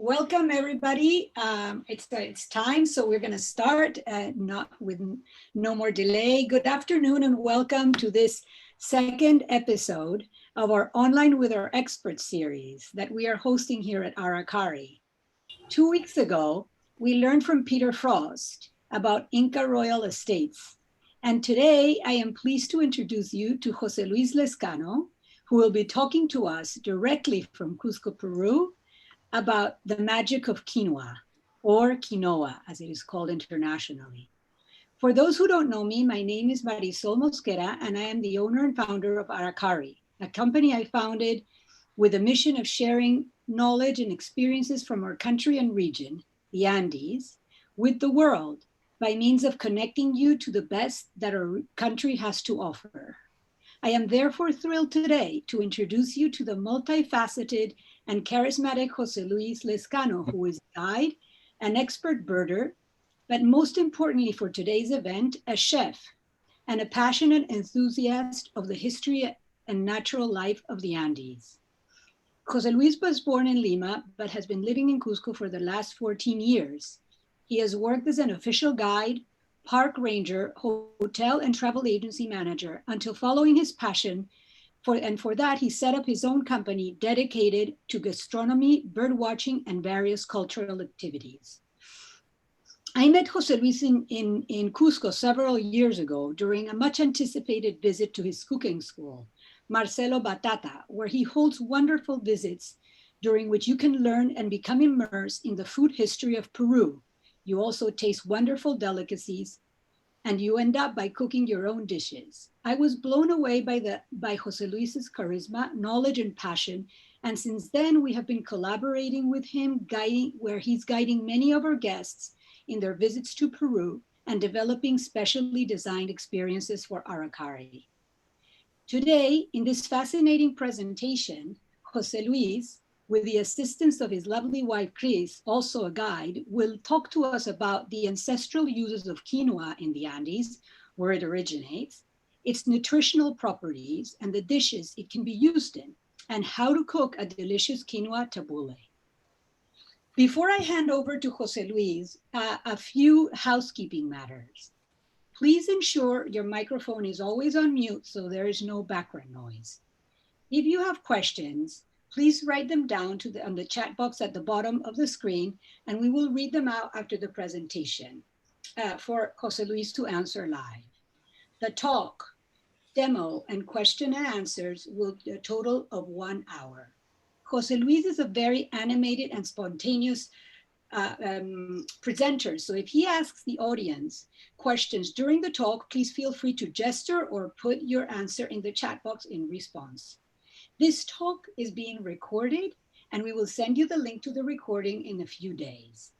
Welcome everybody. It's time, so we're going to start not with no more delay. Good afternoon and welcome to this second episode of our Online with Our Experts series that we are hosting here at Aracari. 2 weeks ago, we learned from Peter Frost about Inca royal estates. And today I am pleased to introduce you to José Luis Lescano, who will be talking to us directly from Cusco, Peru, about the magic of quinoa, or quinoa as it is called internationally. For those who don't know me, my name is Marisol Mosquera and I am the owner and founder of Aracari, a company I founded with a mission of sharing knowledge and experiences from our country and region, the Andes, with the world by means of connecting you to the best that our country has to offer. I am therefore thrilled today to introduce you to the multifaceted and charismatic José Luis Lescano, who is a guide, an expert birder, but most importantly for today's event, a chef and a passionate enthusiast of the history and natural life of the Andes. José Luis was born in Lima, but has been living in Cusco for the last 14 years. He has worked as an official guide, park ranger, hotel and travel agency manager until following his passion for that, he set up his own company dedicated to gastronomy, bird watching, and various cultural activities. I met José Luis in Cusco several years ago during a much anticipated visit to his cooking school, Marcelo Batata, where he holds wonderful visits during which you can learn and become immersed in the food history of Peru. You also taste wonderful delicacies, and you end up by cooking your own dishes. I was blown away by José Luis's charisma, knowledge, and passion. And since then, we have been collaborating with him, where he's guiding many of our guests in their visits to Peru and developing specially designed experiences for Aracari. Today, in this fascinating presentation, José Luis, with the assistance of his lovely wife, Chris, also a guide, will talk to us about the ancestral uses of quinoa in the Andes, where it originates, its nutritional properties, and the dishes it can be used in, and how to cook a delicious quinoa tabule. Before I hand over to José Luis, a few housekeeping matters. Please ensure your microphone is always on mute so there is no background noise. If you have questions, please write them down on the chat box at the bottom of the screen, and we will read them out after the presentation for José Luis to answer live. The talk, demo, and question and answers will be a total of 1 hour. José Luis is a very animated and spontaneous presenter, so if he asks the audience questions during the talk, please feel free to gesture or put your answer in the chat box in response. This talk is being recorded, and we will send you the link to the recording in a few days.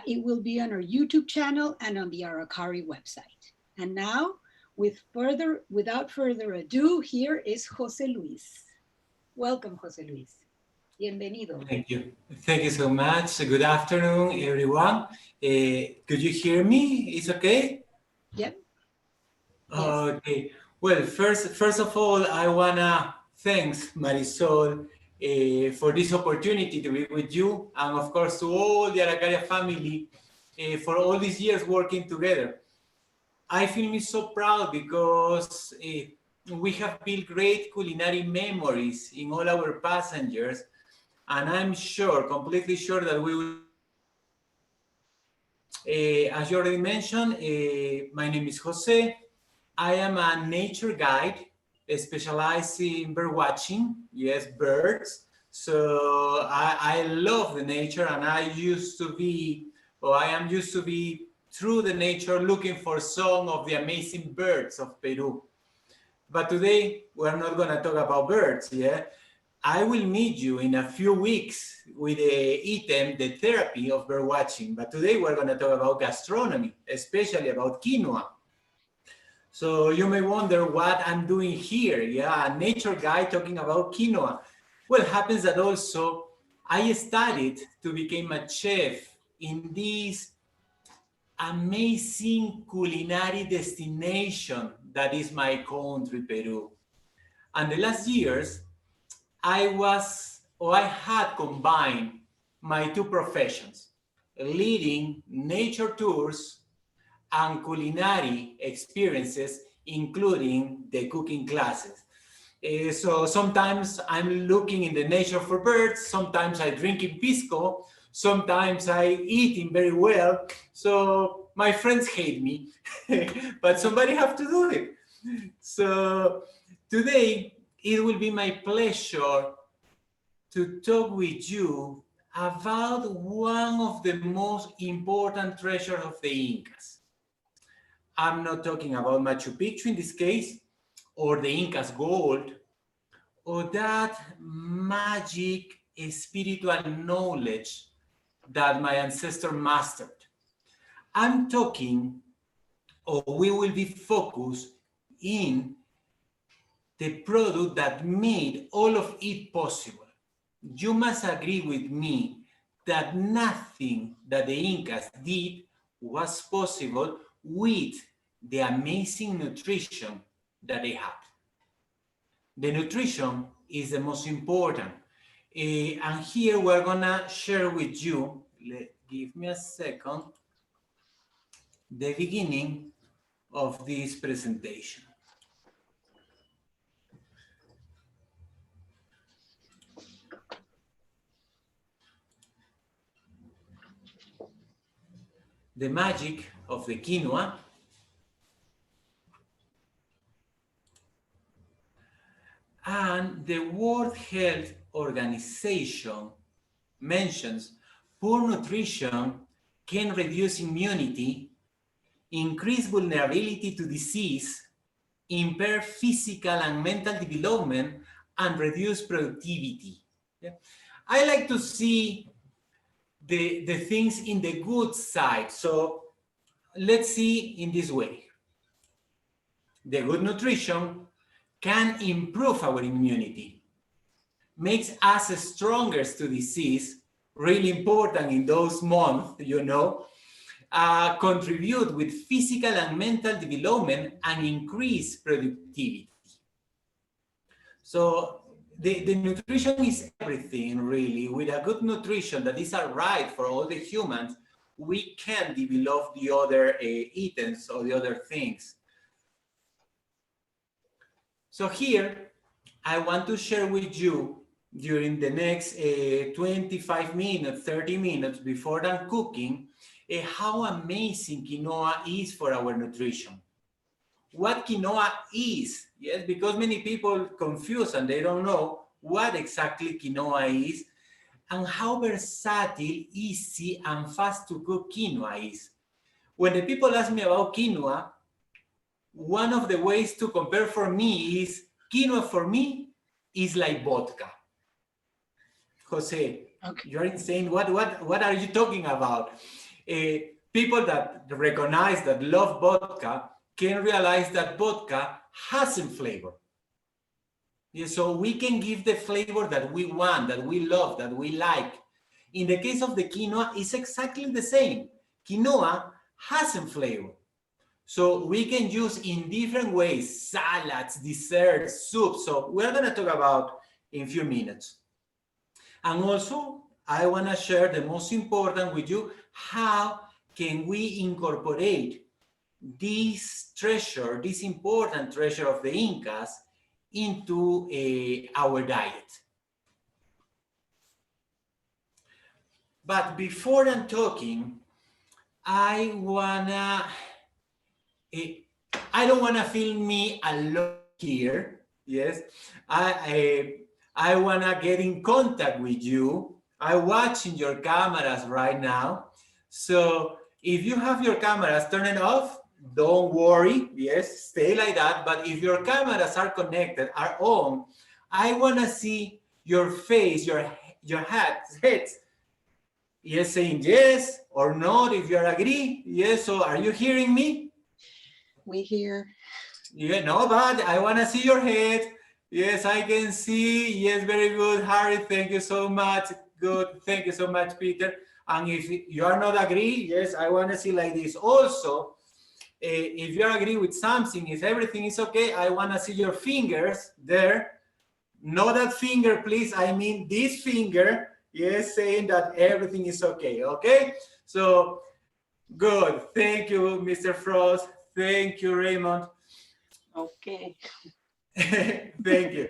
It will be on our YouTube channel and on the Aracari website. And now, without further ado, here is José Luis. Welcome, José Luis. Bienvenido. Thank you. Thank you so much. Good afternoon, everyone. Could you hear me? It's okay? Yep. Okay. Well, first of all, I wanna thank Marisol for this opportunity to be with you, and of course to all the Aracari family for all these years working together. I feel me so proud because we have built great culinary memories in all our passengers, and I'm sure, completely sure that we will. As you already mentioned, my name is Jose. I am a nature guide specialized in bird watching, yes, birds. So I love the nature, and I am used to be through the nature looking for some of the amazing birds of Peru. But today we're not going to talk about birds, yeah? I will meet you in a few weeks with the therapy of bird watching. But today we're going to talk about gastronomy, especially about quinoa. So you may wonder what I'm doing here. Yeah, a nature guy talking about quinoa. Well, it happens that also I studied to become a chef in this amazing culinary destination that is my country, Peru. And the last years, I had combined my two professions, leading nature tours and culinary experiences, including the cooking classes. So sometimes I'm looking in the nature for birds, sometimes I drink in pisco, sometimes I eating very well. So my friends hate me, but somebody have to do it. So today it will be my pleasure to talk with you about one of the most important treasures of the Incas. I'm not talking about Machu Picchu in this case, or the Incas gold, or that magic spiritual knowledge that my ancestor mastered. I'm talking, or we will be focused in the product that made all of it possible. You must agree with me that nothing that the Incas did was possible with the amazing nutrition that they had. The nutrition is the most important. And here we're gonna share with you, give me a second, the beginning of this presentation. The magic of the quinoa and the World Health Organization mentions poor nutrition can reduce immunity, increase vulnerability to disease, impair physical and mental development, and reduce productivity. Yeah. I like to see the things in the good side. So let's see in this way. The good nutrition can improve our immunity, makes us stronger to disease, really important in those months, you know, contribute with physical and mental development and increase productivity. So the nutrition is everything, really. With a good nutrition that is right for all the humans, we can develop the other items or the other things. So here, I want to share with you during the next 25 minutes, 30 minutes before I'm cooking, how amazing quinoa is for our nutrition. What quinoa is, yes, because many people confuse and they don't know what exactly quinoa is and how versatile, easy, and fast to cook quinoa is. When the people ask me about quinoa, one of the ways to compare for me is quinoa for me is like vodka. Jose, okay. You're insane. What are you talking about? People that recognize, that love vodka, can realize that vodka has some flavor. Yeah, so we can give the flavor that we want, that we love, that we like. In the case of the quinoa, it's exactly the same. Quinoa has some flavor. So we can use in different ways, salads, desserts, soups. So we're going to talk about in a few minutes. And also, I want to share the most important with you. How can we incorporate this treasure, this important treasure of the Incas into our diet? But before I'm talking, I don't wanna feel me alone here. Yes, I wanna get in contact with you. I'm watching your cameras right now. So if you have your cameras turned off, don't worry. Yes, stay like that. But if your cameras are connected, are on, I wanna see your face, your heads. Yes, saying yes or not, if you agree. Yes, so are you hearing me? We hear. Yeah, no, but I want to see your head. Yes, I can see. Yes, very good, Harry. Thank you so much. Good. Thank you so much, Peter. And if you are not agree, yes, I want to see like this. Also, if you agree with something, if everything is okay, I want to see your fingers there. Not that finger, please. I mean this finger. Yes, saying that everything is okay. Okay, so good. Thank you, Mr. Frost. Thank you, Raymond. Okay. Thank you.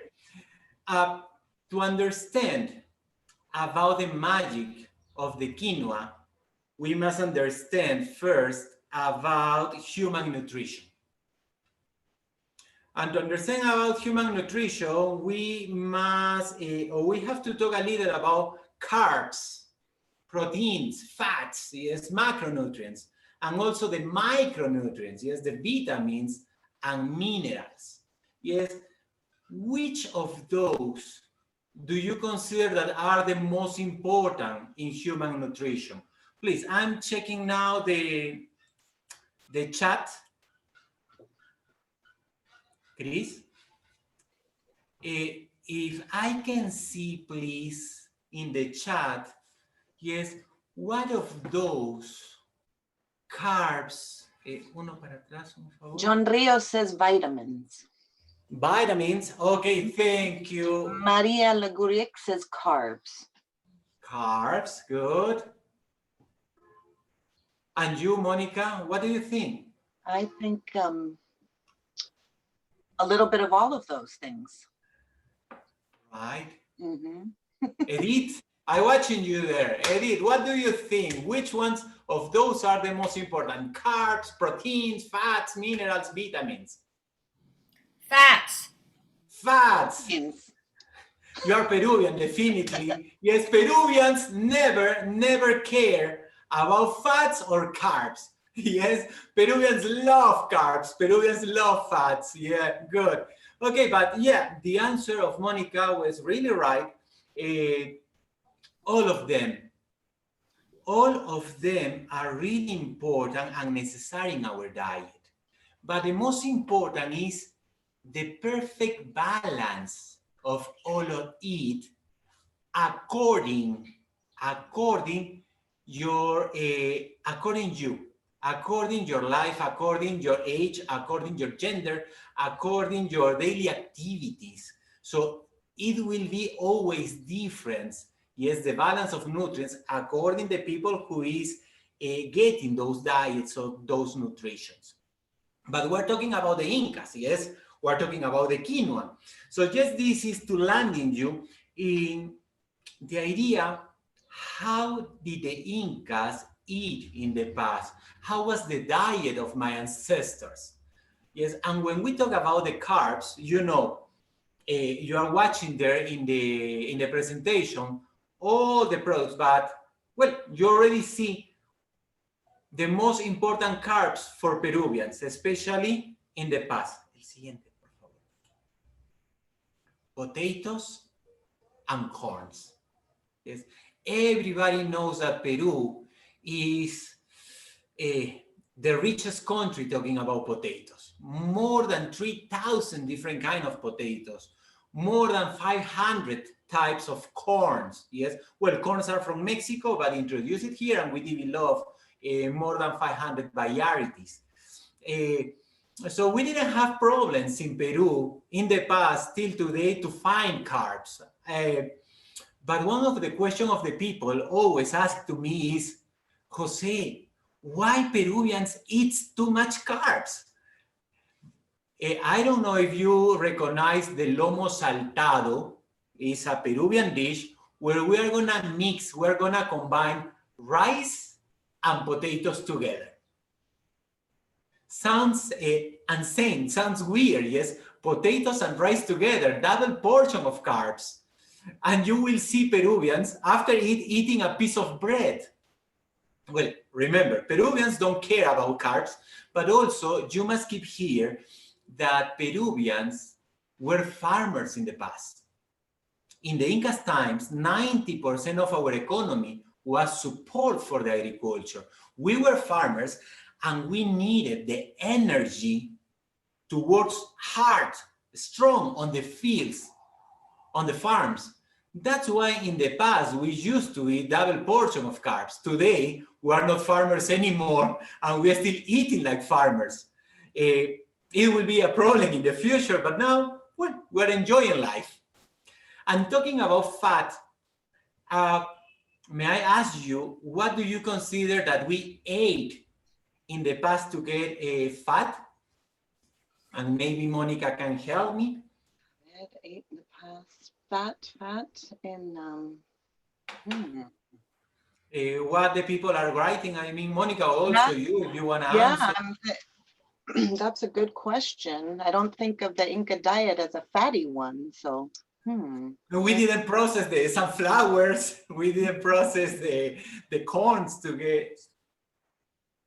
To understand about the magic of the quinoa, we must understand first about human nutrition. And to understand about human nutrition, we must, or we have to talk a little about carbs, proteins, fats, yes, macronutrients, and also the micronutrients, yes, the vitamins and minerals. Yes, which of those do you consider that are the most important in human nutrition? Please, I'm checking now the chat. Chris, if I can see, please, in the chat, yes, what of those carbs? Uno para atrás, por favor. John Rios says vitamins. Vitamins, okay, thank you. Maria Laguric says carbs. Carbs, good. And you, Monica, what do you think? I think a little bit of all of those things. Right. Mm-hmm. Edith, I'm watching you there. Edith, what do you think? Which ones of those are the most important? Carbs, proteins, fats, minerals, vitamins? Fats. Fats. Yes. You are Peruvian, definitely. Yes, Peruvians never care about fats or carbs. Yes, Peruvians love carbs. Peruvians love fats. Yeah, good. Okay, but yeah, the answer of Monica was really right. All of them are really important and necessary in our diet. But the most important is the perfect balance of all of it according your life, according your age, according your gender, according your daily activities. So it will be always different. Yes, the balance of nutrients according to the people who is getting those diets or those nutritions. But we're talking about the Incas, yes? We're talking about the quinoa. So just this is to landing you in the idea, how did the Incas eat in the past? How was the diet of my ancestors? Yes, and when we talk about the carbs, you know, you are watching there in the presentation all the products, but well, you already see the most important carbs for Peruvians, especially in the past. El siguiente, por favor. Potatoes and corns. Yes, everybody knows that Peru is the richest country talking about potatoes. More than 3,000 different kinds of potatoes. More than 500 types of corns. Yes, well, corns are from Mexico, but introduced it here, and we developed more than 500 varieties. So we didn't have problems in Peru in the past till today to find carbs. But one of the questions of the people always ask to me is, Jose, why Peruvians eat too much carbs? I don't know if you recognize the lomo saltado. It's a Peruvian dish where we're gonna combine rice and potatoes together. Sounds insane, sounds weird, yes? Potatoes and rice together, double portion of carbs. And you will see Peruvians after eating a piece of bread. Well, remember, Peruvians don't care about carbs, but also you must keep here that Peruvians were farmers in the past. In the Incas times, 90% of our economy was support for the agriculture. We were farmers and we needed the energy to work hard, strong on the fields, on the farms. That's why in the past we used to eat double portion of carbs. Today, we are not farmers anymore and we are still eating like farmers. It will be a problem in the future, but now we're enjoying life. And talking about fat, may I ask you, what do you consider that we ate in the past to get a fat? And maybe Monica can help me. Ate in the past. Fat, and What the people are writing. I mean, Monica, also you, if you want to answer. That's a good question. I don't think of the Inca diet as a fatty one, so. We didn't process the sunflowers. We didn't process the corns to get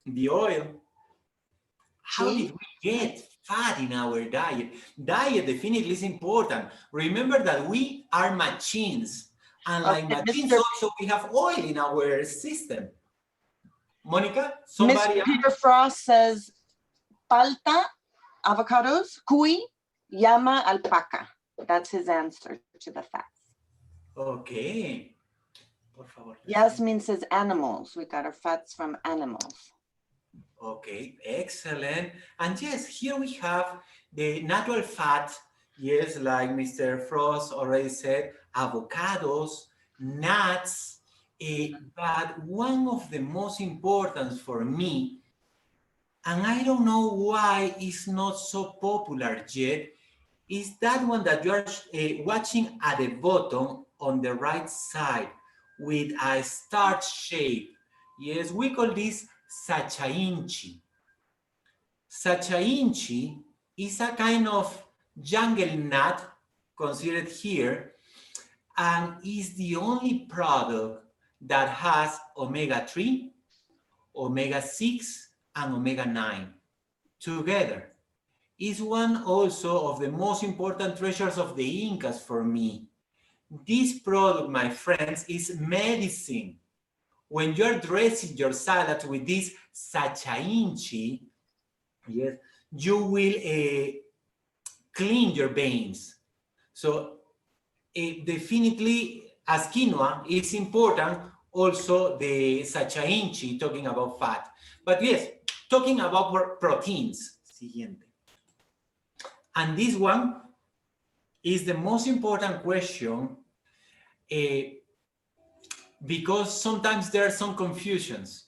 the oil. How did we get fat in our diet? Diet definitely is important. Remember that we are machines. And like machines, also we have oil in our system. Monica, somebody Mr. Peter Frost says, palta, avocados, cuy, llama, alpaca. That's his answer to the fats. Okay. Por favor. Yasmin says animals. We got our fats from animals. Okay, excellent. And yes, here we have the natural fat. Yes, like Mr. Frost already said, avocados, nuts. But one of the most important for me, and I don't know why it's not so popular yet, is that one that you are watching at the bottom on the right side with a starch shape. Yes, we call this sachainchi. Sachainchi is a kind of jungle nut considered here, and is the only product that has omega-3, omega-6, and omega-9 together. Is one also of the most important treasures of the Incas for me. This product, my friends, is medicine. When you're dressing your salad with this sachainchi, yes, you will clean your veins. So definitely, as quinoa is important, also the sachainchi, talking about fat. But yes, talking about proteins. Siguiente. And this one is the most important question because sometimes there are some confusions.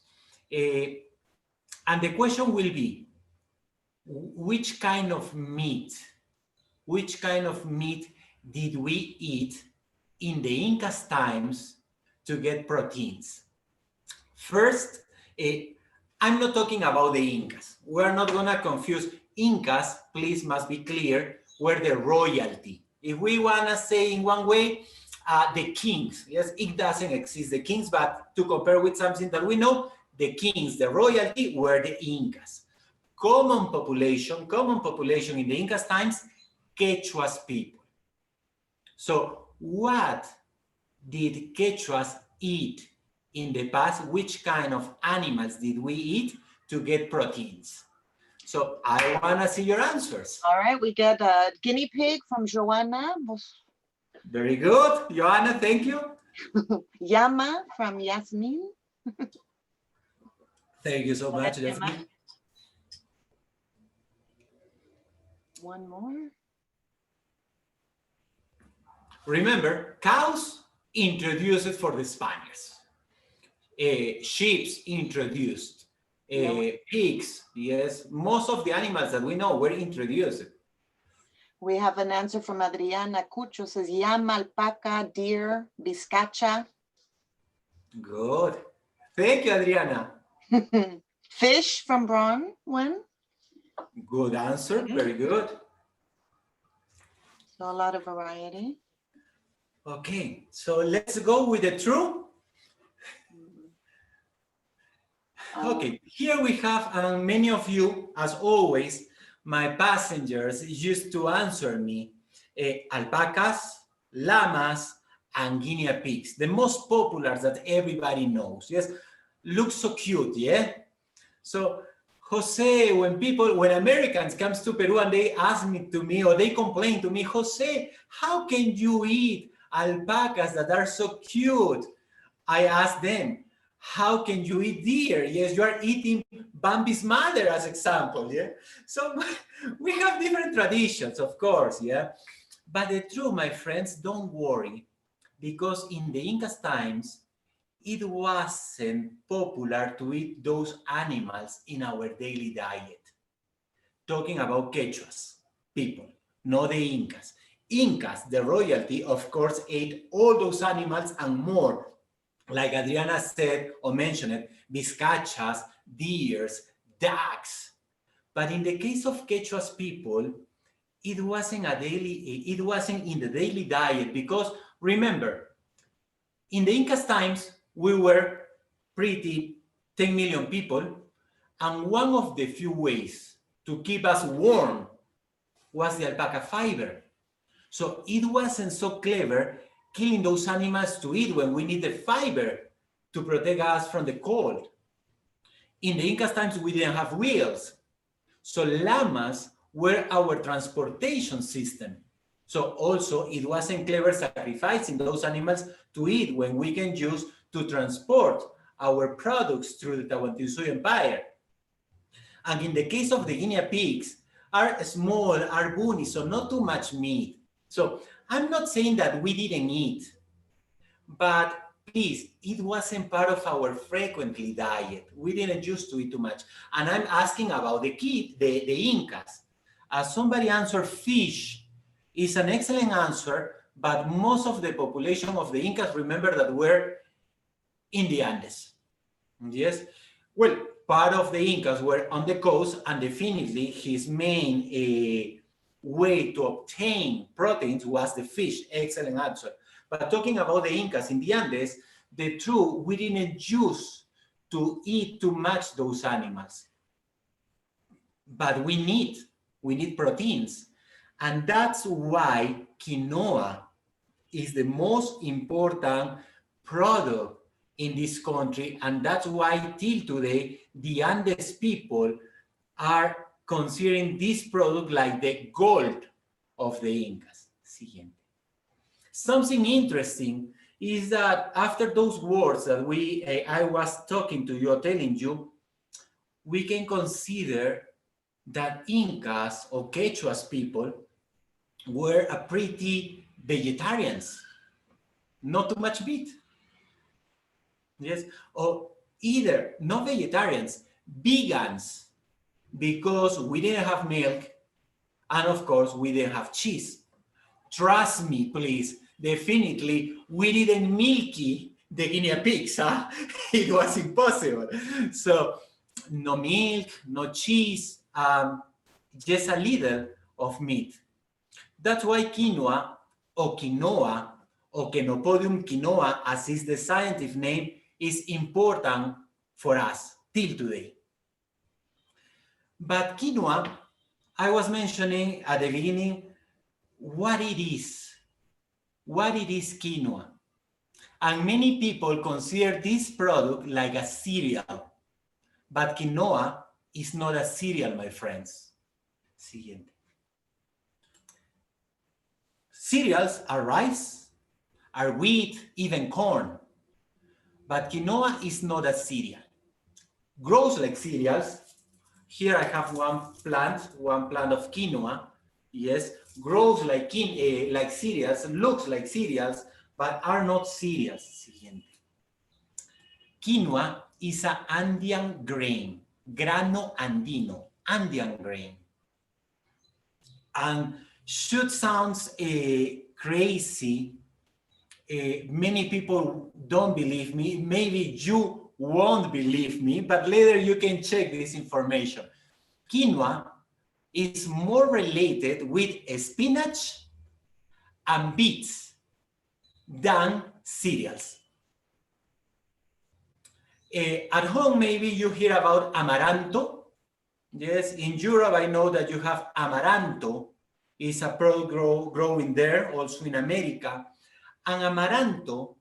And the question will be, which kind of meat did we eat in the Incas times to get proteins? First, I'm not talking about the Incas. We're not gonna confuse Incas, please must be clear, were the royalty. If we wanna say in one way, the kings, yes, it doesn't exist, the kings, but to compare with something that we know, the kings, the royalty were the Incas. Common population in the Incas times, Quechuas people. So what did Quechuas eat in the past? Which kind of animals did we eat to get proteins? So I want to see your answers. All right, we get a guinea pig from Joanna. Very good. Joanna, thank you. Llama from Yasmin. Thank you so much, Yasmin. One more. Remember, cows introduced for the Spaniards. Sheep introduced. Pigs, yes. Most of the animals that we know were introduced. We have an answer from Adriana Cucho, says llama, alpaca, deer, bizcacha. Good. Thank you, Adriana. Fish from Bronwyn. Good answer. Very good. So a lot of variety. Okay, so let's go with the true. Okay, here we have many of you, as always, my passengers used to answer me, alpacas, llamas, and guinea pigs, the most popular that everybody knows. Yes, looks so cute, yeah? So, Jose, when Americans comes to Peru and they ask me or they complain to me, Jose, how can you eat alpacas that are so cute? I ask them, how can you eat deer? Yes, you are eating Bambi's mother as example, yeah? So we have different traditions, of course, yeah? But the truth, my friends, don't worry. Because in the Incas times, it wasn't popular to eat those animals in our daily diet. Talking about Quechuas people, not the Incas. Incas, the royalty, of course, ate all those animals and more. Like Adriana said or mentioned, vizcachas, deers, ducks. But in the case of Quechua's people, it wasn't in the daily diet because remember, in the Incas times, we were pretty 10 million people, and one of the few ways to keep us warm was the alpaca fiber. So it wasn't so clever killing those animals to eat when we needed fiber to protect us from the cold. In the Incas times, we didn't have wheels. So llamas were our transportation system. So also it wasn't clever sacrificing those animals to eat when we can use to transport our products through the Tahuantinsuyo Empire. And in the case of the guinea pigs, are small, are bony, so not too much meat. So I'm not saying that we didn't eat, but please, it wasn't part of our frequently diet. We didn't used to eat too much. And I'm asking about the Incas. Somebody answered fish. Is an excellent answer, but most of the population of the Incas, remember that were in the Andes. Yes? Well, part of the Incas were on the coast, and definitely his main way to obtain proteins was the fish. Excellent answer. But talking about the Incas in the Andes, the truth, we didn't use to eat too much those animals. But we need proteins. And that's why quinoa is the most important product in this country. And that's why till today, the Andes people are considering this product like the gold of the Incas. Siguiente. Something interesting is that after those words that I was talking to you or telling you, we can consider that Incas or Quechua's people were a pretty vegetarians, not too much meat. Yes, or either not vegetarians, vegans, because we didn't have milk, and of course we didn't have cheese. Trust me, please, definitely we didn't milky the guinea pigs, huh? It was impossible. So no milk, no cheese, just a little of meat. That's why quinoa or Chenopodium quinoa, as is the scientific name, is important for us till today. But quinoa, I was mentioning at the beginning what it is. What it is quinoa. And many people consider this product like a cereal. But quinoa is not a cereal, my friends. Siguiente. Cereals are rice, are wheat, even corn. But quinoa is not a cereal. Grows like cereals. Here I have one plant of quinoa. Yes, grows like cereals, looks like cereals, but are not cereals. Siguiente. Quinoa is an Andean grain, grano andino, Andean grain. And should sounds crazy. Many people don't believe me. Maybe you won't believe me, but later you can check this information. Quinoa is more related with spinach and beets than cereals. At home, maybe you hear about amaranto. Yes, in Europe, I know that you have amaranto. It's a product growing there, also in America. And amaranto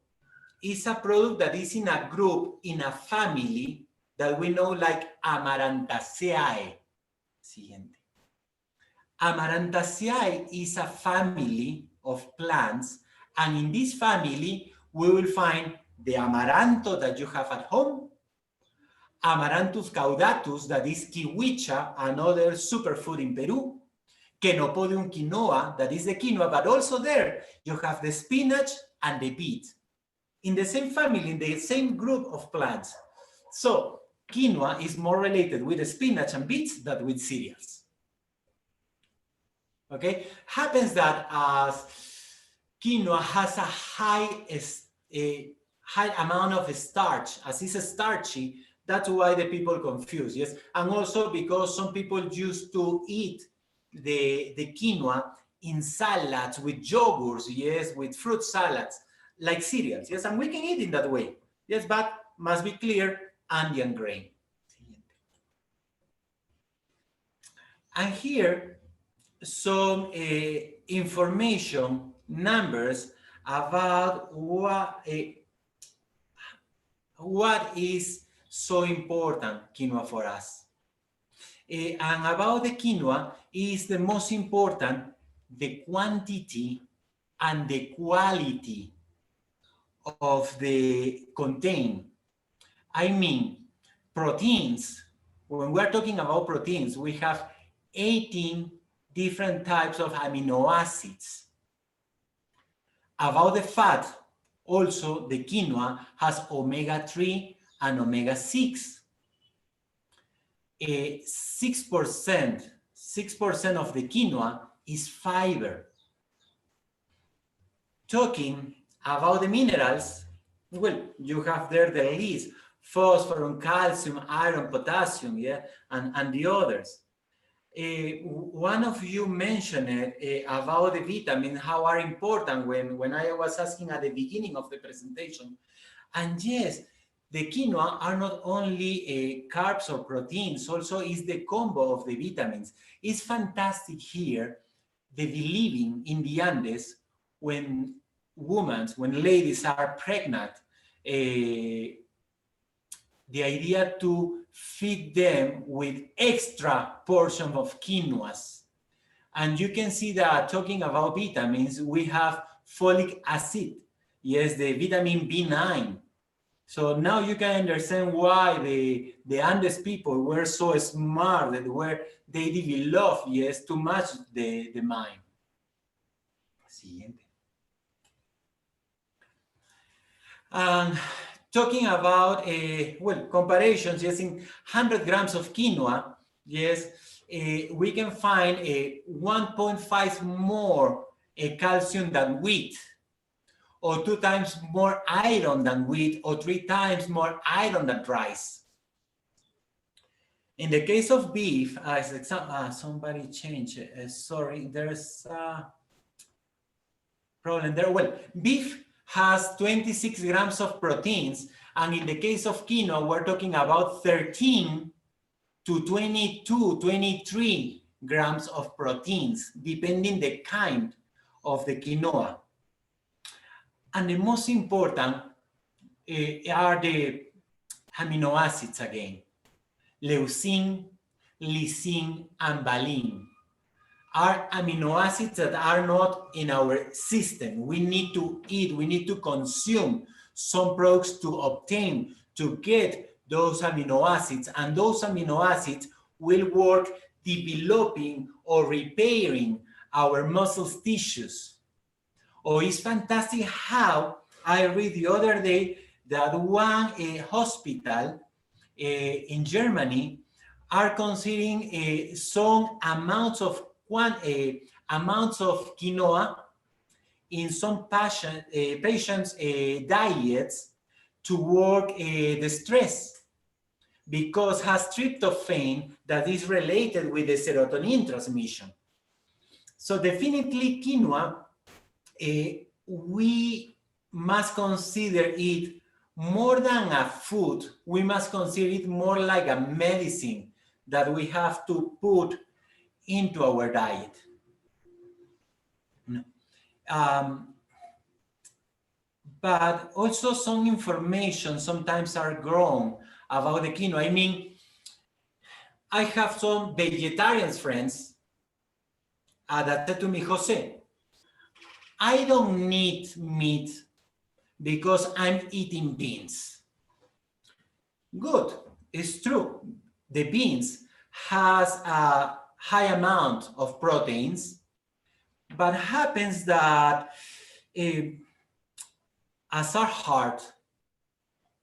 is a product that is in a group, in a family that we know like Amarantaceae. Siguiente. Amarantaceae is a family of plants, and in this family, we will find the amaranto that you have at home, Amaranthus caudatus, that is kiwicha, another superfood in Peru, Chenopodium quinoa, that is the quinoa, but also there you have the spinach and the beet. In the same family, in the same group of plants. So quinoa is more related with the spinach and beets than with cereals. Okay, happens that as quinoa has a high amount of starch, as it's starchy, that's why the people confuse, yes? And also because some people used to eat the quinoa in salads with yogurts, yes, with fruit salads, like cereals, yes? And we can eat in that way, yes, but must be clear, Andean grain. And here, some information, numbers about what is so important quinoa for us. And about the quinoa is the most important, the quantity and the quality of the contain. I mean, proteins, when we're talking about proteins, we have 18 different types of amino acids. About the fat, also the quinoa has omega-3 and omega-6. 6% of the quinoa is fiber. Talking about the minerals, well, you have there the list: phosphorus, calcium, iron, potassium, yeah, and the others. One of you mentioned about the vitamins, how are important when I was asking at the beginning of the presentation. And yes, the quinoa are not only carbs or proteins, also is the combo of the vitamins. It's fantastic here, the believing in the Andes, when ladies are pregnant, the idea to feed them with extra portion of quinoas. And you can see that talking about vitamins, we have folic acid, yes, the vitamin B9. So now you can understand why the Andes people were so smart, that they developed, yes, to match the mind. Siguiente. Talking about, comparations, yes, in 100 grams of quinoa, yes, we can find 1.5 more calcium than wheat, or 2 times more iron than wheat, or 3 times more iron than rice. In the case of beef, as somebody changed, sorry, there's a problem there. Well, beef has 26 grams of proteins, and in the case of quinoa, we're talking about 13 to 22, 23 grams of proteins, depending the kind of the quinoa. And the most important are the amino acids again: leucine, lysine, and valine. Are amino acids that are not in our system. We need to eat, we need to consume some products to obtain, to get those amino acids, and those amino acids will work developing or repairing our muscles tissues. Oh, it's fantastic how I read the other day that one hospital in Germany are considering some amounts of quinoa in some patients' diets to work the stress, because has tryptophan that is related with the serotonin transmission. So definitely quinoa, we must consider it more than a food. We must consider it more like a medicine that we have to put into our diet. But also some information sometimes are grown about the quinoa. I mean, I have some vegetarian friends that said to me, Jose, I don't need meat because I'm eating beans. Good, it's true. The beans has a high amount of proteins, but happens that as our heart,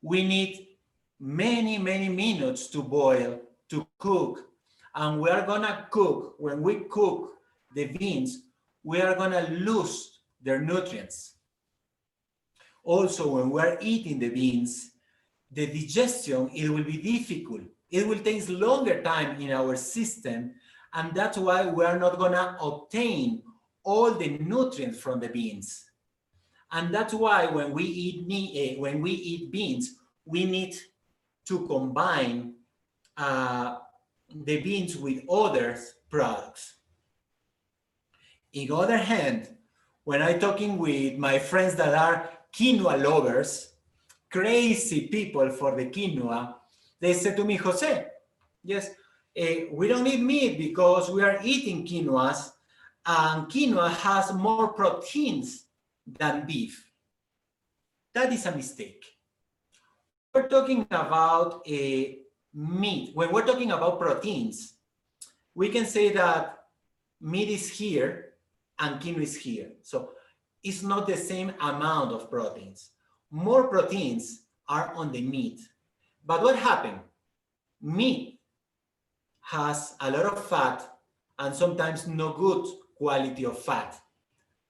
we need many, many minutes to boil, to cook. And we are gonna cook, when we cook the beans, we are gonna lose their nutrients. Also, when we're eating the beans, the digestion, it will be difficult. It will take longer time in our system, and that's why we are not gonna obtain all the nutrients from the beans. And that's why when we eat beans, we need to combine the beans with other products. On the other hand, when I'm talking with my friends that are quinoa lovers, crazy people for the quinoa, they said to me, Jose, yes, we don't eat meat because we are eating quinoas, and quinoa has more proteins than beef. That is a mistake. We're talking about meat. When we're talking about proteins, we can say that meat is here and quinoa is here. So it's not the same amount of proteins. More proteins are on the meat. But what happened? Meat has a lot of fat and sometimes no good quality of fat.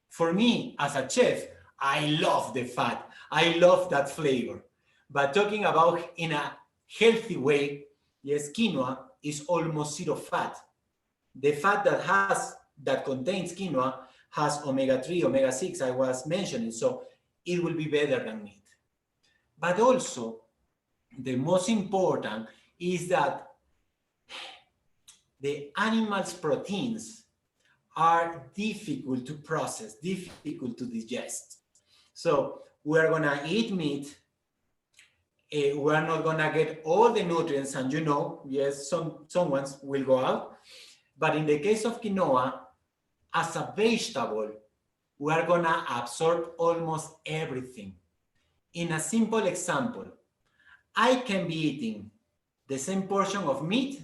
For me, as a chef, I love the fat. I love that flavor. But talking about in a healthy way, yes, quinoa is almost zero fat. The fat that contains quinoa has omega-3, omega-6 I was mentioning, so it will be better than meat. But also, the most important is that the animal's proteins are difficult to process, difficult to digest. So we're gonna eat meat, we're not gonna get all the nutrients, and yes, some ones will go out. But in the case of quinoa, as a vegetable, we're gonna absorb almost everything. In a simple example, I can be eating the same portion of meat,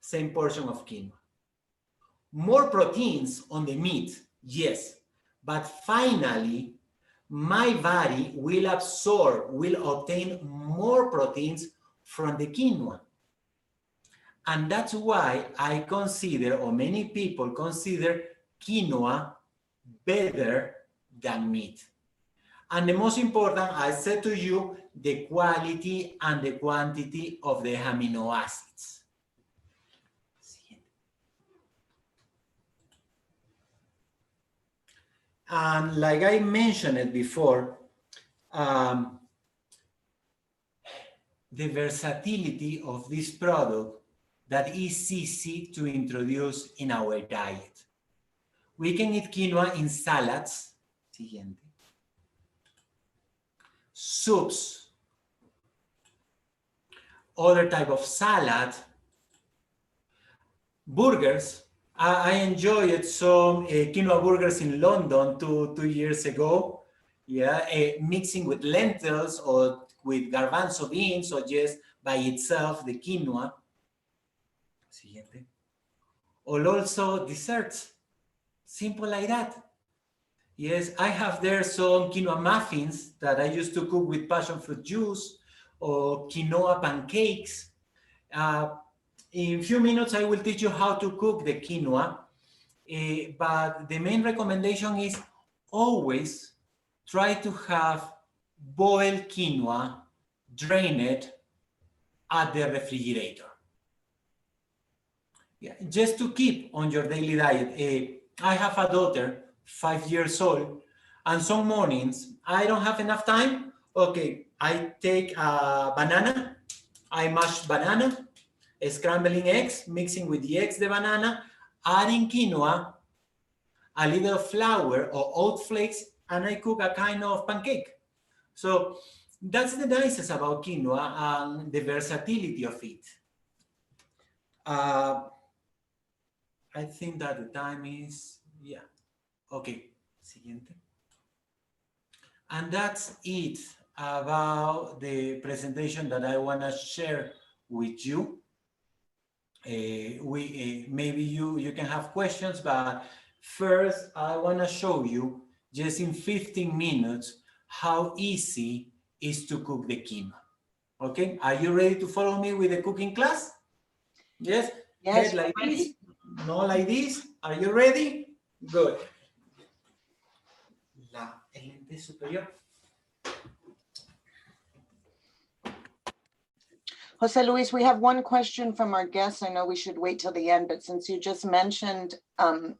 same portion of quinoa. More proteins on the meat, yes, but finally, my body will obtain more proteins from the quinoa. And that's why I consider, or many people consider, quinoa better than meat. And the most important, I said to you, the quality and the quantity of the amino acids. And like I mentioned it before, the versatility of this product that is easy to introduce in our diet. We can eat quinoa in salads, soups, other type of salad, burgers. I enjoyed some quinoa burgers in London two years ago. Yeah, mixing with lentils or with garbanzo beans or just by itself, the quinoa. Or also desserts, simple like that. Yes, I have there some quinoa muffins that I used to cook with passion fruit juice or quinoa pancakes. In a few minutes, I will teach you how to cook the quinoa. But the main recommendation is always try to have boiled quinoa, drain it at the refrigerator. Yeah, just to keep on your daily diet. I have a daughter, 5 years old, and some mornings I don't have enough time. Okay, I take a banana, I mash banana, scrambling eggs, mixing with the eggs, the banana, adding quinoa, a little flour or oat flakes, and I cook a kind of pancake. So that's the nicest about quinoa and the versatility of it. I think that the time is, yeah. Okay, siguiente. And that's it about the presentation that I want to share with you. Maybe you can have questions, but first I want to show you just in 15 minutes how easy is to cook the quinoa. Okay, are you ready to follow me with the cooking class? Yes? Yes. Head like this, no like this. Are you ready? Good. El lente superior. Jose Luis, we have one question from our guests. I know we should wait till the end, but since you just mentioned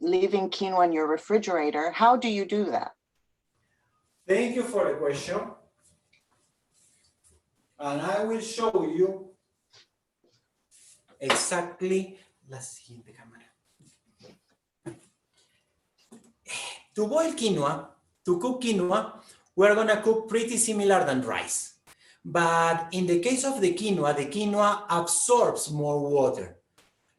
leaving quinoa in your refrigerator, how do you do that? Thank you for the question. And I will show you exactly la siguiente cámara. To boil quinoa, to cook quinoa, we're gonna cook pretty similar than rice. But in the case of the quinoa absorbs more water.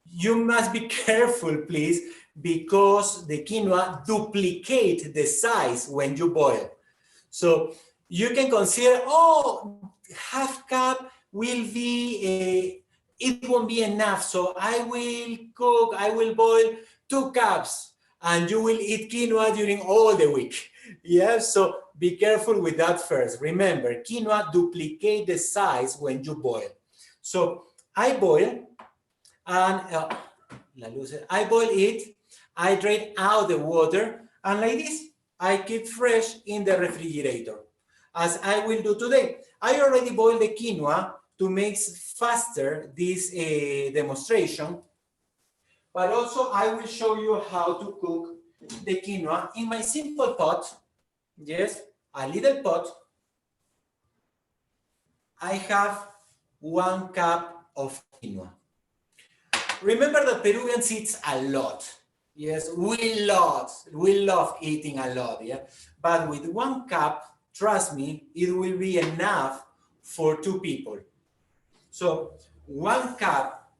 You must be careful, please, because the quinoa duplicates the size when you boil. So you can consider, oh, half cup will be, it won't be enough. So I will boil 2 cups and you will eat quinoa during all the week. Yeah, so be careful with that first. Remember, quinoa duplicate the size when you boil. So I boil and I boil it, I drain out the water, and like this, I keep fresh in the refrigerator, as I will do today. I already boiled the quinoa to make faster this demonstration, but also I will show you how to cook the quinoa in my simple pot. Yes, a little pot. I have 1 cup of quinoa. Remember that Peruvians eat a lot. Yes, we love eating a lot. Yeah, but with 1 cup, trust me, it will be enough for 2 people. So 1 cup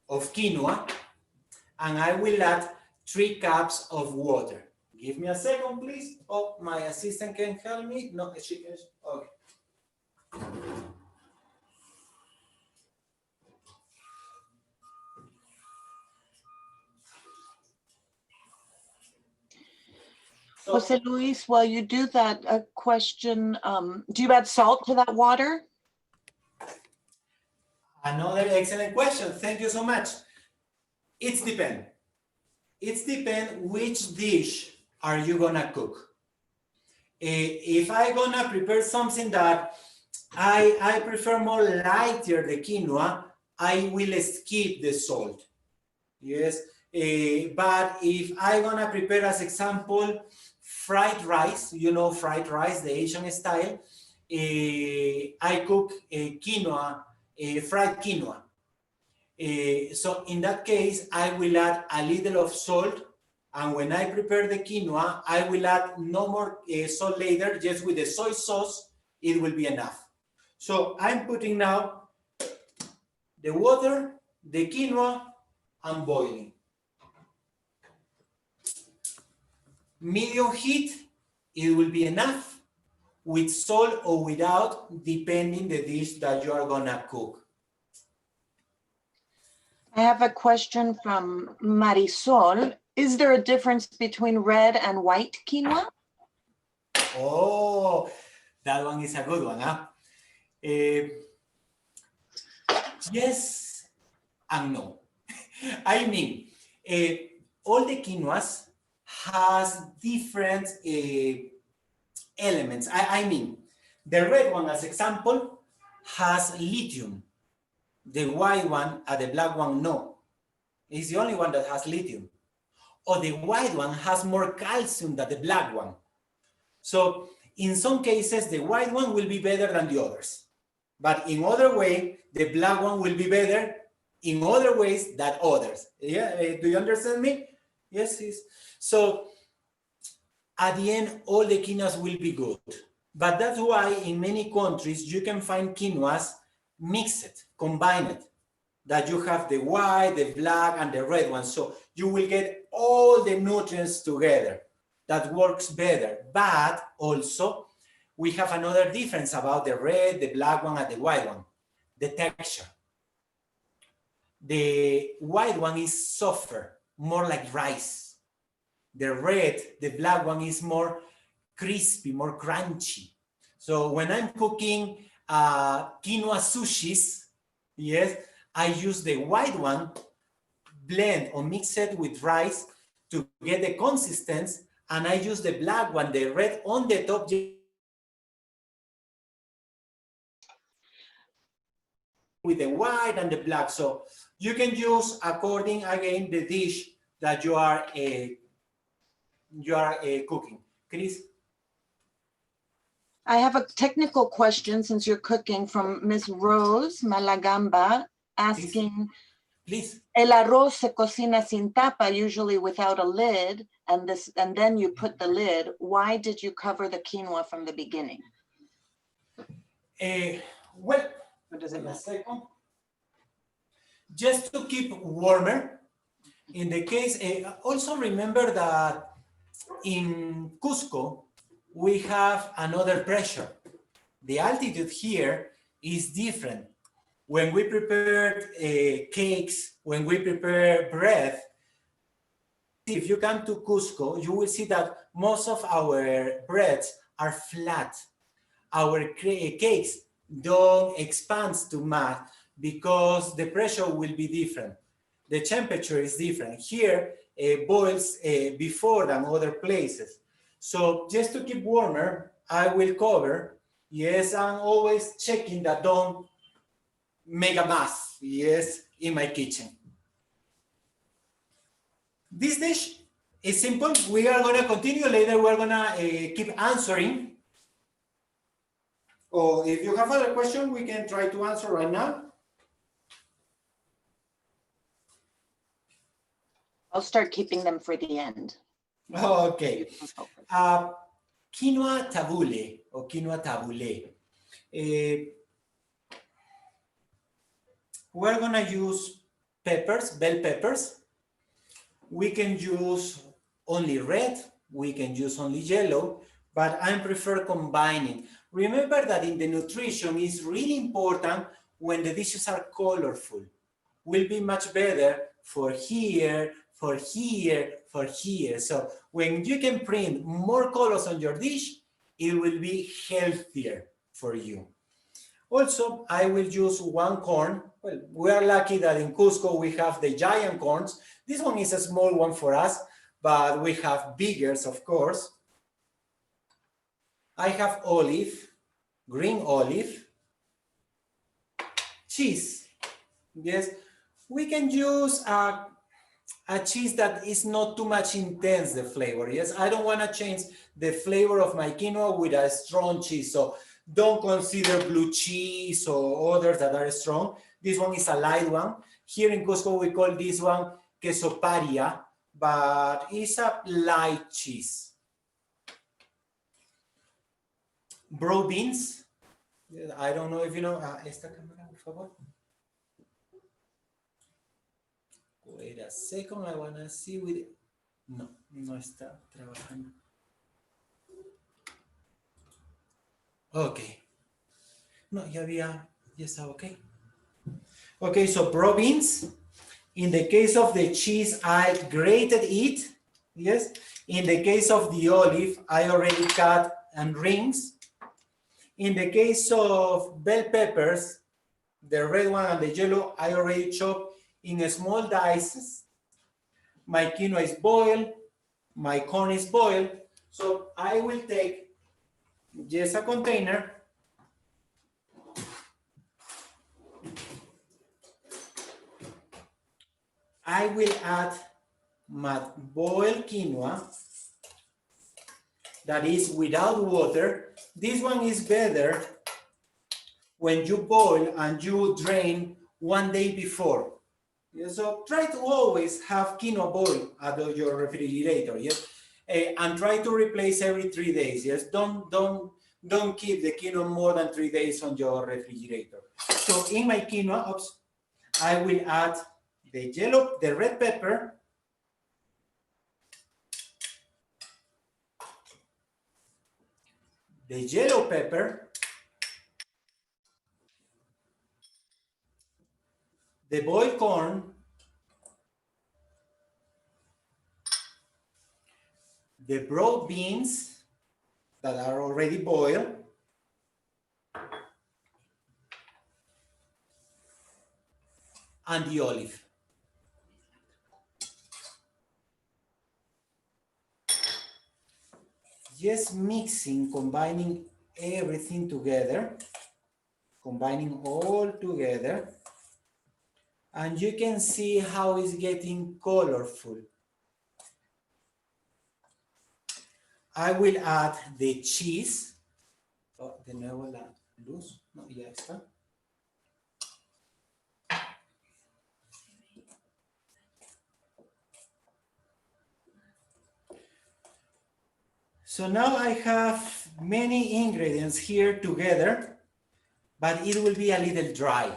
of quinoa, and I will add 3 cups of water. Give me a second, please. Oh, my assistant can help me. No, she can. Okay. Jose Luis, while you do that, a question, do you add salt to that water? Another excellent question. Thank you so much. It's depend. It's depend which dish are you gonna cook. If I gonna prepare something that I prefer more lighter the quinoa, I will skip the salt. Yes, but if I gonna prepare, as example, fried rice, you know, fried rice, the Asian style, I cook quinoa, fried quinoa. So in that case, I will add a little of salt. And when I prepare the quinoa, I will add no more salt later, just with the soy sauce, it will be enough. So I'm putting now the water, the quinoa, and boiling. Medium heat, it will be enough, with salt or without, depending the dish that you are gonna cook. I have a question from Marisol. Is there a difference between red and white quinoa? Oh, that one is a good one, huh? Yes and no. I mean, all the quinoas has different elements. I mean, the red one, as example, has lithium. The white one and the black one, no. It's the only one that has lithium. Or the white one has more calcium than the black one. So in some cases, the white one will be better than the others. But in other way, the black one will be better in other ways than others. Yeah, do you understand me? Yes, yes. So at the end, all the quinoas will be good. But that's why in many countries, you can find quinoas mixed, combined, that you have the white, the black, and the red one. So you will get all the nutrients together. That works better. But also, we have another difference about the red, the black one, and the white one, the texture. The white one is softer, more like rice. The red, the black one is more crispy, more crunchy. So when I'm cooking quinoa sushis, yes, I use the white one, blend or mix it with rice to get the consistency, and I use the black one, the red on the top, with the white and the black. So you can use according, again, the dish that you are cooking. Chris? I have a technical question since you're cooking from Miss Rose Malagamba asking, Please. El arroz se cocina sin tapa, usually without a lid, and then you put the lid. Why did you cover the quinoa from the beginning? Well, What does it matter? Just to keep warmer. In the case, also remember that in Cusco, we have another pressure. The altitude here is different. When we prepare cakes, when we prepare bread, if you come to Cusco, you will see that most of our breads are flat. Our cakes don't expand too much because the pressure will be different. The temperature is different. Here, it boils before than other places. So just to keep warmer, I will cover. Yes, I'm always checking that don't make a mess, yes, in my kitchen. This dish is simple. We are gonna continue later. We're gonna keep answering. Or if you have other questions, we can try to answer right now. I'll start keeping them for the end. Okay. Quinoa tabule or quinoa tabule. We're gonna use peppers, bell peppers. We can use only red, we can use only yellow, but I prefer combining. Remember that in the nutrition is really important when the dishes are colorful. Will be much better for here, for here, for here. So when you can print more colors on your dish, it will be healthier for you. Also, I will use one corn. Well, we are lucky that in Cusco we have the giant corns. This one is a small one for us, but we have biggers, of course. I have olive, green olive, cheese. Yes, we can use a cheese that is not too much intense, the flavor. Yes, I don't want to change the flavor of my quinoa with a strong cheese. So don't consider blue cheese or others that are strong. This one is a light one. Here in Cusco, we call this one queso paria, but it's a light cheese. Brown beans. I don't know if you know. Esta cámara, por favor. Wait a second, I want to see with it. No, no está trabajando. Okay. No, ya está okay. Okay, so brown beans. In the case of the cheese, I grated it. Yes. In the case of the olive, I already cut and rings. In the case of bell peppers, the red one and the yellow, I already chopped in small dices. My quinoa is boiled, my corn is boiled. So I will take just a container. I will add my boiled quinoa that is without water. This one is better when you boil and you drain one day before. Yeah, so try to always have quinoa boiled at your refrigerator, yes? And try to replace every 3 days, yes? Don't keep the quinoa more than 3 days on your refrigerator. So in my quinoa, I will add the red pepper, the yellow pepper, the boiled corn, the brown beans, that are already boiled. And the olive. Just mixing, combining everything together, combining all together, and you can see how it's getting colorful. I will add the cheese. Oh, de nuevo la luz. No, ya está. So now I have many ingredients here together, but it will be a little dry.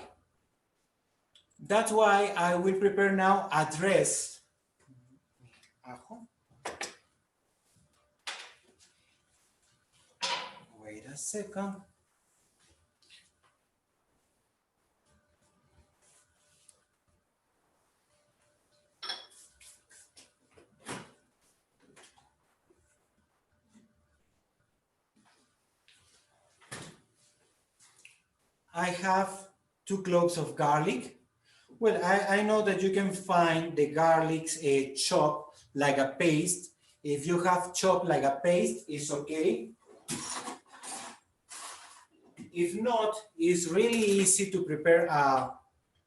That's why I will prepare now a dress. Wait a second. I have 2 cloves of garlic. Well, I know that you can find the garlics chopped like a paste. If you have chopped like a paste, it's okay. If not, it's really easy to prepare a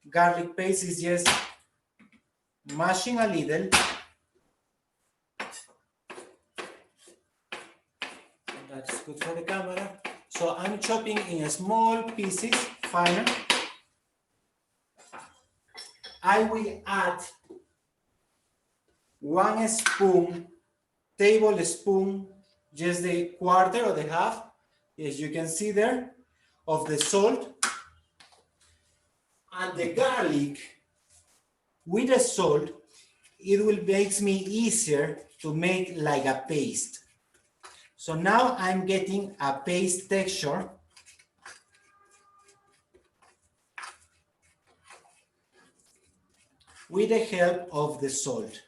garlic paste. It's just mashing a little. That's good for the camera. So I'm chopping in small pieces, finer. I will add 1 tablespoon, just the quarter or the half, as you can see there, of the salt. And the garlic, with the salt, it will make me easier to make like a paste. So now I'm getting a paste texture. With the help of the salt.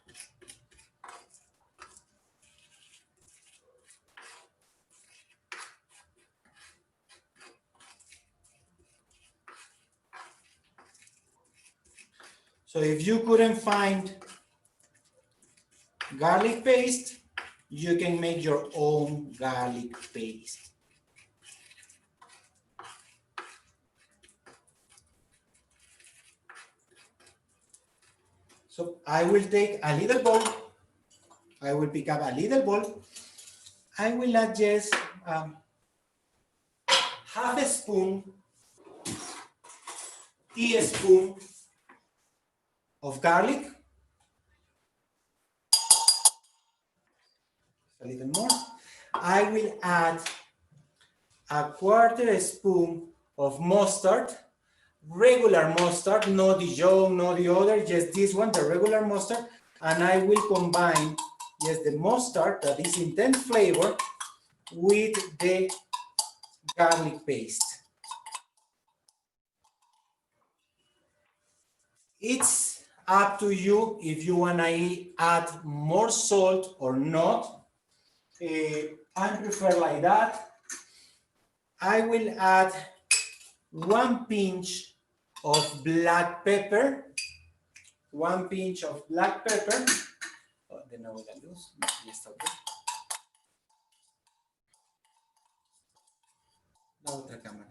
So if you couldn't find garlic paste, you can make your own garlic paste. So I will take a little bowl. I will pick up a little bowl. I will add just half a spoon, teaspoon of garlic. A little more. I will add a quarter spoon of mustard, regular mustard, not Dijon, not the other, just this one, the regular mustard. And I will combine just the mustard, that is intense flavor, with the garlic paste. It's up to you if you want to add more salt or not. I prefer like that. I will add 1 pinch of black pepper. 1 pinch of black pepper. Oh, de nuevo la luz. Ya está ok. La otra cámara.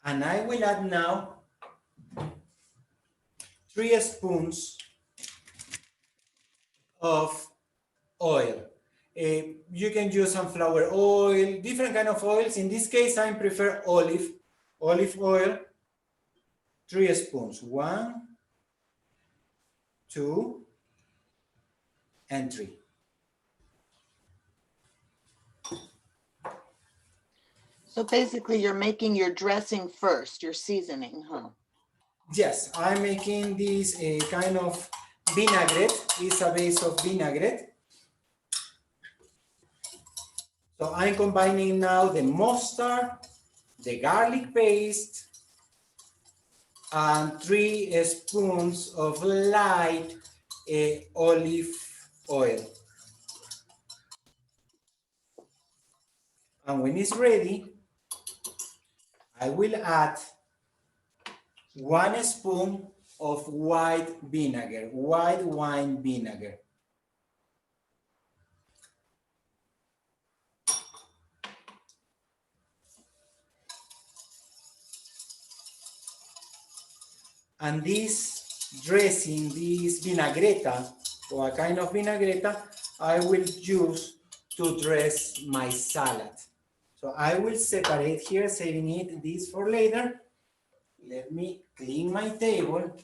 And I will add now 3 spoons of oil. You can use sunflower oil, different kind of oils. In this case, I prefer olive oil. 3 spoons. 1, 2, and 3. So basically you're making your dressing first, your seasoning, huh? Yes, I'm making this a kind of vinaigrette. It's a base of vinaigrette. So I'm combining now the mustard, the garlic paste, and 3 spoons of light olive oil. And when it's ready, I will add 1 spoon of white vinegar, white wine vinegar. And this dressing, this vinagreta, or a kind of vinagreta, I will use to dress my salad. So I will separate here, saving it this for later. Let me clean my table.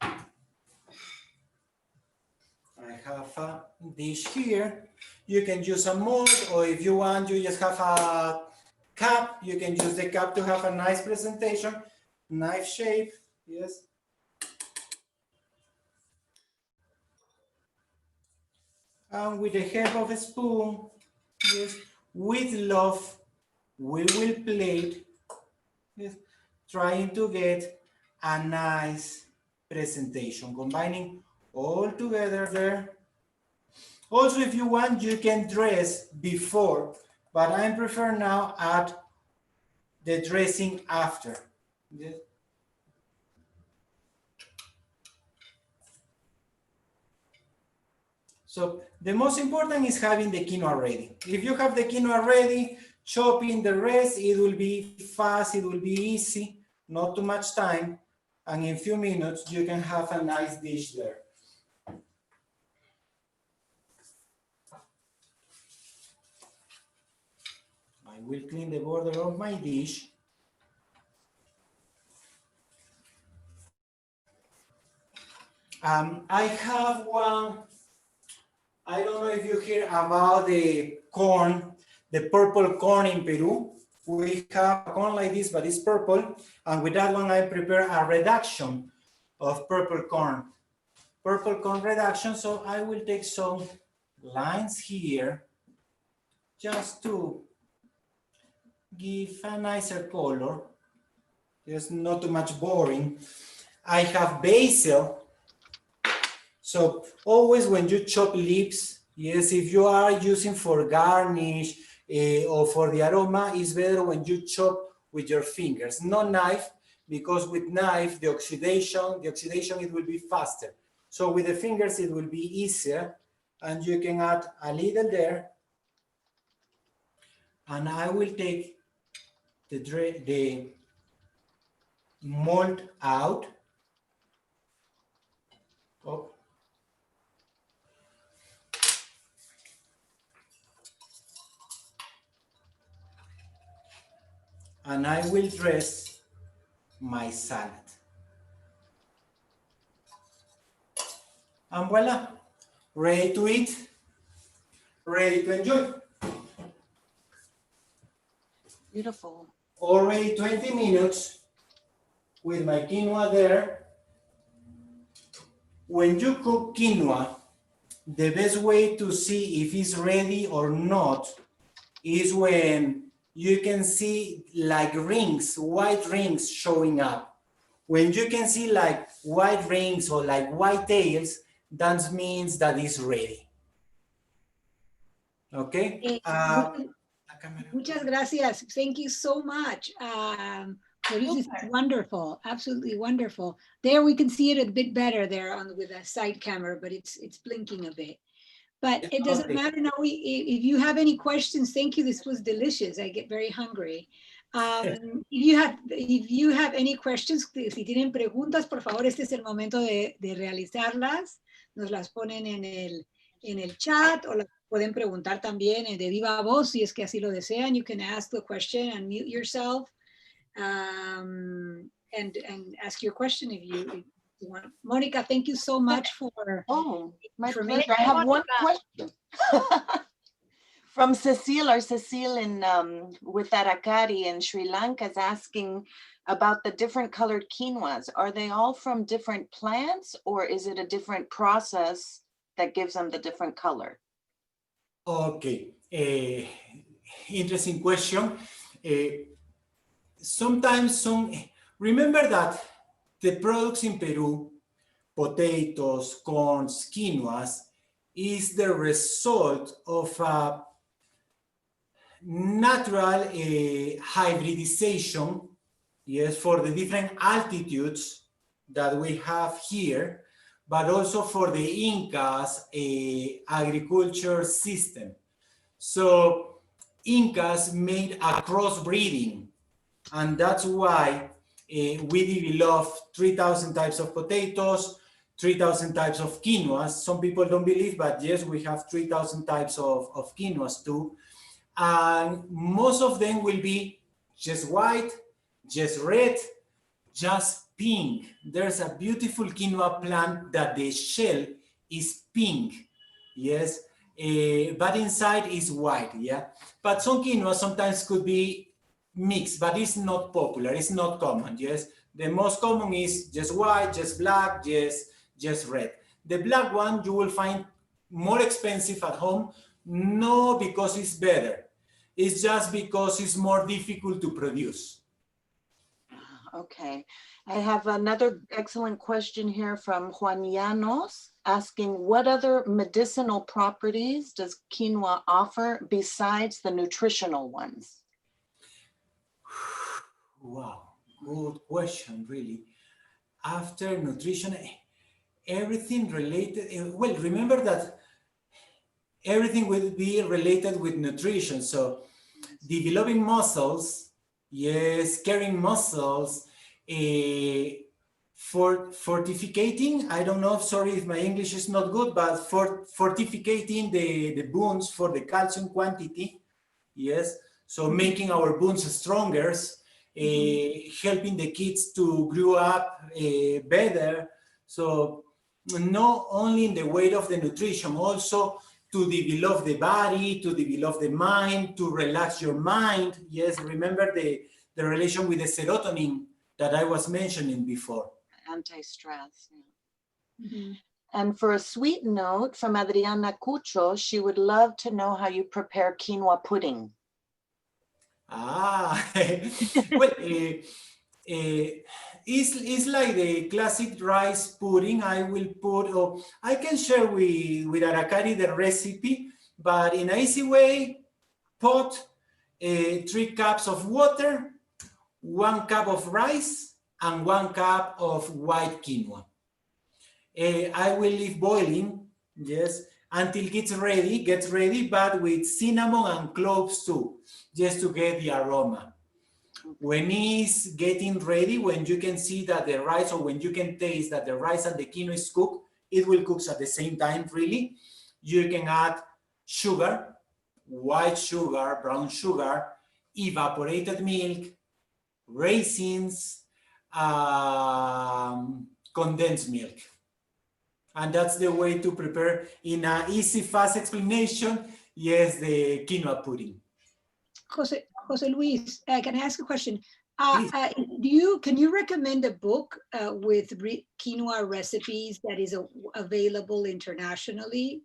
I have a dish here. You can use a mold, or if you want, you just have a cup. You can use the cup to have a nice presentation, nice shape, yes. And with the help of a spoon, yes, with love, we will plate, yes, trying to get a nice presentation, combining all together there. Also, if you want, you can dress before, but I prefer now add the dressing after. Yes. So the most important is having the quinoa ready. If you have the quinoa ready, chopping the rest, it will be fast, it will be easy, not too much time, and in a few minutes you can have a nice dish there. I will clean the border of my dish. I have one, I don't know if you hear about the corn, the purple corn in Peru. We have a corn like this, but it's purple. And with that one, I prepare a reduction of purple corn reduction. So I will take some lines here just to give a nicer color. There's not too much boring. I have basil. So always when you chop leaves, yes, if you are using for garnish or for the aroma, it's better when you chop with your fingers, no knife, because with knife, the oxidation, it will be faster. So with the fingers, it will be easier, and you can add a little there. And I will take the mold out. Oh. And I will dress my salad. And voila, ready to eat, ready to enjoy. Beautiful. Already 20 minutes with my quinoa there. When you cook quinoa, the best way to see if it's ready or not is when you can see like rings, white rings showing up. When you can see like white rings or like white tails, that means that it's ready. Okay? Muchas gracias. Thank you so much. This is wonderful, absolutely wonderful. There we can see it a bit better there with a side camera, but it's blinking a bit. But it doesn't matter now. If you have any questions, thank you. This was delicious. I get very hungry. If you have any questions, si tienen preguntas, por favor, este es el momento de realizarlas. Nos las ponen en el chat o las pueden preguntar también de viva voz si es que así lo desean. You can ask the question and mute yourself and ask your question if you want. Monica, thank you so much for. Oh, my pleasure. I have one question. From Cecile, or Cecile with Aracari in Sri Lanka is asking about the different colored quinoas. Are they all from different plants, or is it a different process that gives them the different color? Okay, interesting question. Sometimes remember that the products in Peru, potatoes, corns, quinoas, is the result of a natural hybridization, yes, for the different altitudes that we have here, but also for the Incas agriculture system. So Incas made a crossbreeding, and that's why we developed 3,000 types of potatoes, 3,000 types of quinoas. Some people don't believe, but yes, we have 3,000 types of quinoas too. And most of them will be just white, just red, just pink. There's a beautiful quinoa plant that the shell is pink, yes, but inside is white, yeah. But some quinoa sometimes could be mixed, but it's not popular, it's not common, yes. The most common is just white, just black, just red. The black one you will find more expensive at home, no because it's better, it's just because it's more difficult to produce. Okay, I have another excellent question here from Juan Llanos asking, what other medicinal properties does quinoa offer besides the nutritional ones? Wow, good question, really. After nutrition, everything related, well, remember that everything will be related with nutrition. So developing muscles, yes, carrying muscles, for fortificating, I don't know, sorry if my English is not good, but for fortificating the bones for the calcium quantity, yes, so making our bones stronger, helping the kids to grow up better. So not only in the way of the nutrition, also to develop the body, to develop the mind, to relax your mind. Yes, remember the relation with the serotonin that I was mentioning before. Anti-stress. Yeah. And for a sweet note from Adriana Cucho, she would love to know how you prepare quinoa pudding. Ah, well, it's like the classic rice pudding. I will put, or I can share with Aracari the recipe, but in an easy way, pot 3 cups of water, 1 cup of rice, and 1 cup of white quinoa. I will leave boiling, yes, until it gets ready, but with cinnamon and cloves too, just to get the aroma. When it's getting ready, when you can see that the rice, or when you can taste that the rice and the quinoa is cooked, it will cook at the same time, really. You can add sugar, white sugar, brown sugar, evaporated milk, raisins, condensed milk. And that's the way to prepare, in an easy, fast explanation, yes, the quinoa pudding. Jose Luis, can I ask a question? Can you recommend a book with quinoa recipes that is available internationally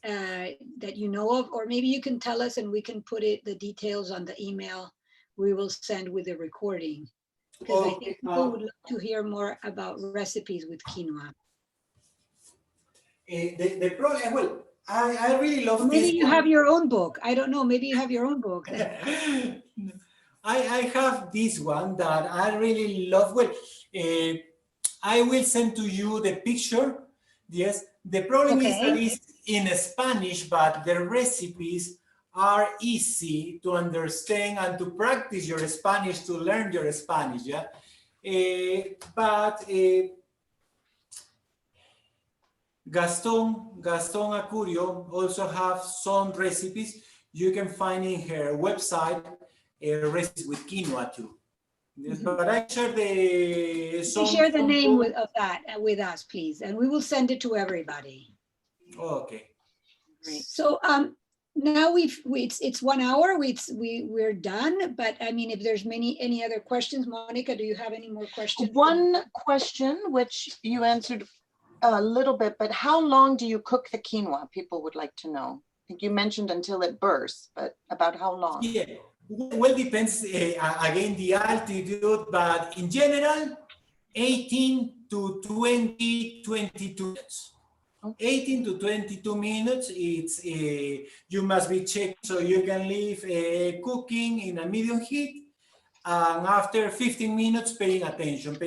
that you know of? Or maybe you can tell us and we can put the details on the email we will send with the recording. Because I think people would love to hear more about recipes with quinoa. The problem, well, I really love this. Maybe you have your own book. I don't know. Maybe you have your own book. I have this one that I really love. Well, I will send to you the picture. Yes. The problem is that it's in Spanish, but the recipes are easy to understand and to practice your Spanish, to learn your Spanish. Yeah. Gaston Acurio also have some recipes. You can find in her website recipes with quinoa too. Yes, but I share share the name of that with us, please, and we will send it to everybody. Okay. Great. So now it's 1 hour. We're done. But I mean, if there's any other questions, Monica, do you have any more questions? One question which you answered a little bit, but how long do you cook the quinoa? People would like to know. I think you mentioned until it bursts, but about how long? Yeah, well, depends again the altitude, but in general, 18 to 22 minutes. 18 to 22 minutes. It's you must be checked so you can leave cooking in a medium heat. And after 15 minutes, paying attention.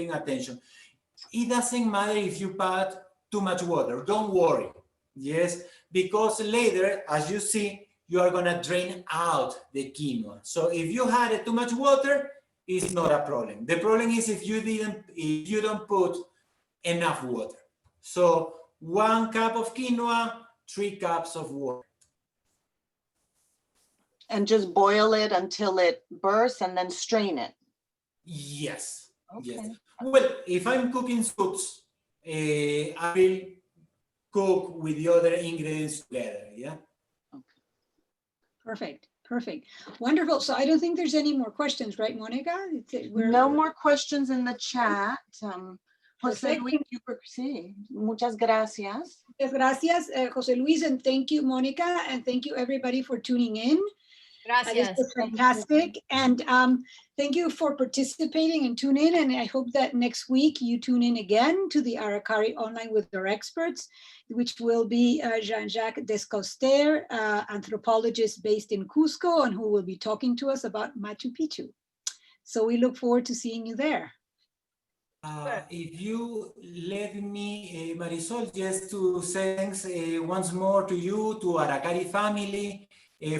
It doesn't matter if you put too much water. Don't worry. Yes, because later, as you see, you are gonna drain out the quinoa. So if you had too much water, it's not a problem. The problem is if you don't put enough water. So 1 cup of quinoa, 3 cups of water. And just boil it until it bursts and then strain it. Yes. Okay. Yes. Well, if I'm cooking soups, I will cook with the other ingredients together. Yeah. Perfect. Wonderful. So I don't think there's any more questions, right, Monica? No more questions in the chat. José Perfect. Luis, sí. Muchas gracias. Muchas gracias, José Luis, and thank you, Monica, and thank you everybody for tuning in. This Gracias. was fantastic, and thank you for participating and tune in, and I hope that next week you tune in again to the Aracari Online with our experts, which will be Jean-Jacques Descoster, anthropologist based in Cusco, and who will be talking to us about Machu Picchu. So we look forward to seeing you there. If you let me, Marisol, just to say thanks once more to you, to Aracari family,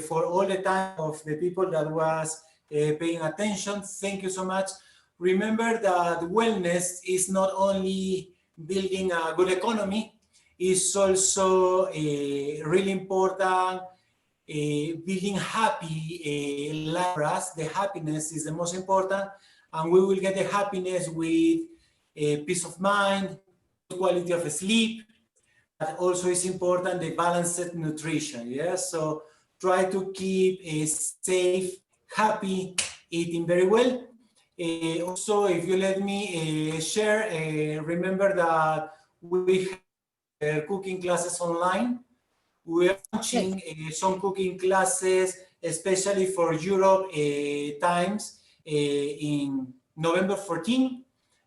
for all the time of the people that was paying attention. Thank you so much. Remember that wellness is not only building a good economy, it's also really important building happy life for us. The happiness is the most important, and we will get the happiness with peace of mind, quality of sleep, but also is important the balanced nutrition. Yes, so try to keep a safe, happy, eating very well. Also, if you let me share, remember that we have cooking classes online. We are launching some cooking classes, especially for Europe times in November 14.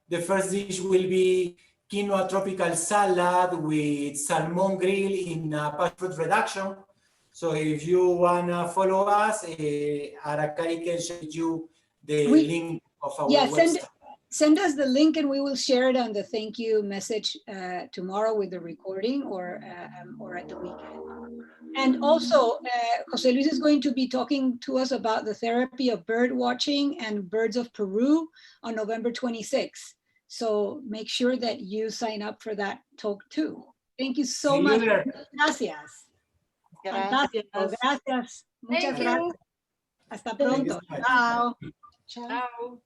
The first dish will be quinoa tropical salad with salmon grill in passion fruit reduction. So if you want to follow us, Aracari can share you the link of our website. Send us the link and we will share it on the thank you message tomorrow with the recording or at the weekend. And also, José Luis is going to be talking to us about the therapy of bird watching and birds of Peru on November 26th. So make sure that you sign up for that talk too. Thank you so much. Gracias. Gracias. Gracias. Muchas gracias. Hasta pronto. Chao. Ciao.